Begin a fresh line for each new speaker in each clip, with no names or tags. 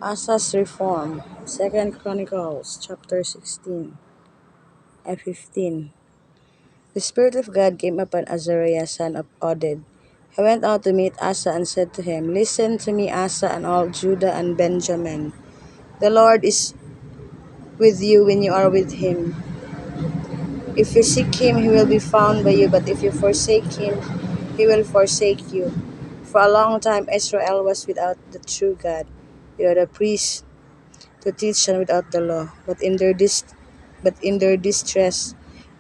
Asa's reform. 2 Chronicles chapter 16 and 15. The Spirit of God came upon Azariah son of Oded. He went out to meet Asa and said to him, "Listen to me, Asa, and all Judah and Benjamin. The Lord is with you when you are with him. If you seek him, he will be found by you, but if you forsake him, he will forsake you." For a long time Israel was without the true God, without a priest to teach them without the law. But in their distress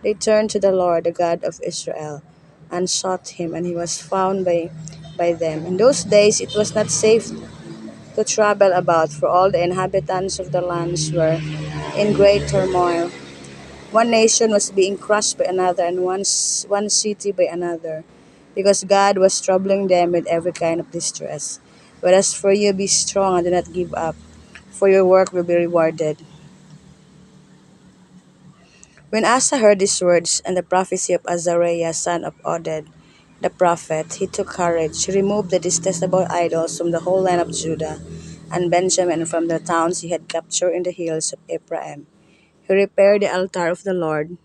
they turned to the Lord, the God of Israel, and sought him, and he was found by them. In those days it was not safe to travel about, for all the inhabitants of the lands were in great turmoil. One nation was being crushed by another, and one city by another, because God was troubling them with every kind of distress. But as for you, be strong and do not give up, for your work will be rewarded. When Asa heard these words and the prophecy of Azariah son of Oded the prophet, he took courage. He removed the detestable idols from the whole land of Judah and Benjamin, and from the towns he had captured in the hills of Ephraim. He repaired the altar of the Lord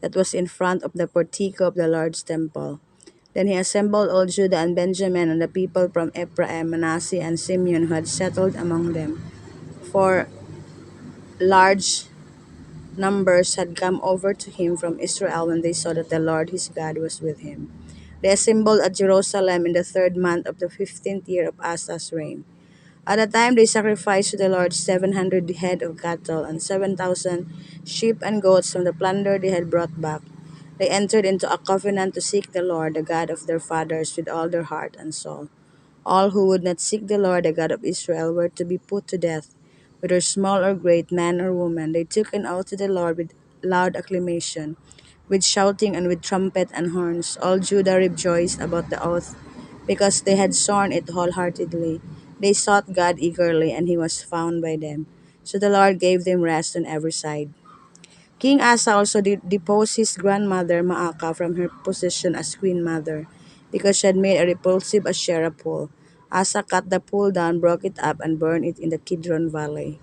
that was in front of the portico of the Lord's temple. Then he assembled all Judah and Benjamin and the people from Ephraim, Manasseh, and Simeon who had settled among them. For large numbers had come over to him from Israel when they saw that the Lord his God was with him. They assembled at Jerusalem in the 3rd month of the 15th year of Asa's reign. At the time they sacrificed to the Lord 700 head of cattle and 7,000 sheep and goats from the plunder they had brought back. They entered into a covenant to seek the Lord, the God of their fathers, with all their heart and soul. All who would not seek the Lord, the God of Israel, were to be put to death, whether small or great, man or woman. They took an oath to the Lord with loud acclamation, with shouting and with trumpet and horns. All Judah rejoiced about the oath, because they had sworn it wholeheartedly. They sought God eagerly, and he was found by them. So the Lord gave them rest on every side. King Asa also deposed his grandmother Maacah from her position as queen mother, because she had made a repulsive Asherah pole. Asa cut the pole down, broke it up, and burned it in the Kidron Valley.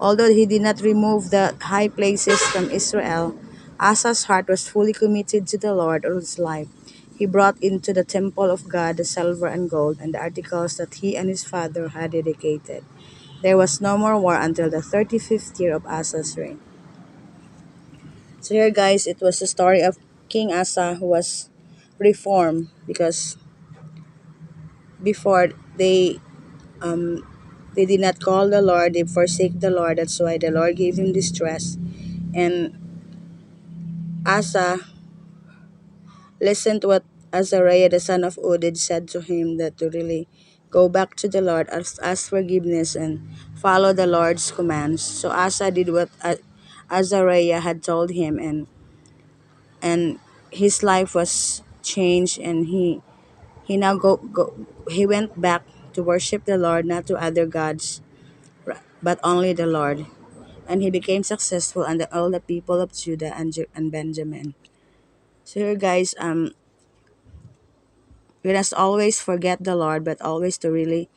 Although he did not remove the high places from Israel, Asa's heart was fully committed to the Lord all his life. He brought into the temple of God the silver and gold and the articles that he and his father had dedicated. There was no more war until the 35th year of Asa's reign. So here guys, it was the story of King Asa who was reformed, because before they did not call the Lord, they forsake the Lord. That's why the Lord gave him distress. And Asa listened to what Azariah the son of Oded said to him, that to really go back to the Lord, ask forgiveness, and follow the Lord's commands. So Asa did what Azariah had told him, and his life was changed, and he now he went back to worship the Lord, not to other gods, but only the Lord. And he became successful under all the people of Judah and Benjamin. So here guys, we must always forget the Lord, but always to really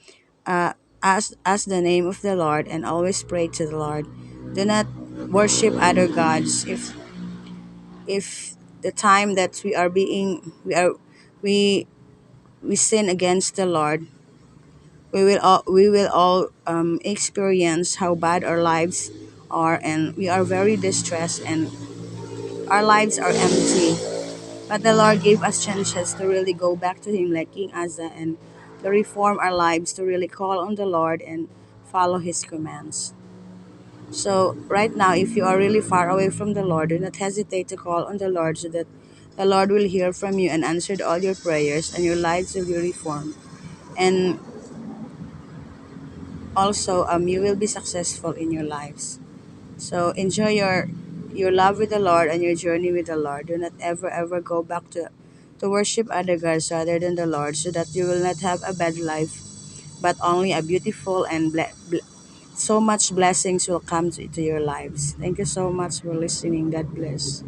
uh, ask the name of the Lord, and always pray to the Lord. Do not worship other gods. If the time that we we sin against the Lord, we will all experience how bad our lives are, and we are very distressed, and our lives are empty. But the Lord gave us chances to really go back to Him, like King Asa, and to reform our lives, to really call on the Lord and follow His commands. So right now, if you are really far away from the Lord, do not hesitate to call on the Lord, so that the Lord will hear from you and answer all your prayers, and your lives will be reformed. And also, you will be successful in your lives. So enjoy your love with the Lord and your journey with the Lord. Do not ever go back to worship other gods rather than the Lord, so that you will not have a bad life, but only a beautiful and so much blessings will come to your lives. Thank you so much for listening. God bless.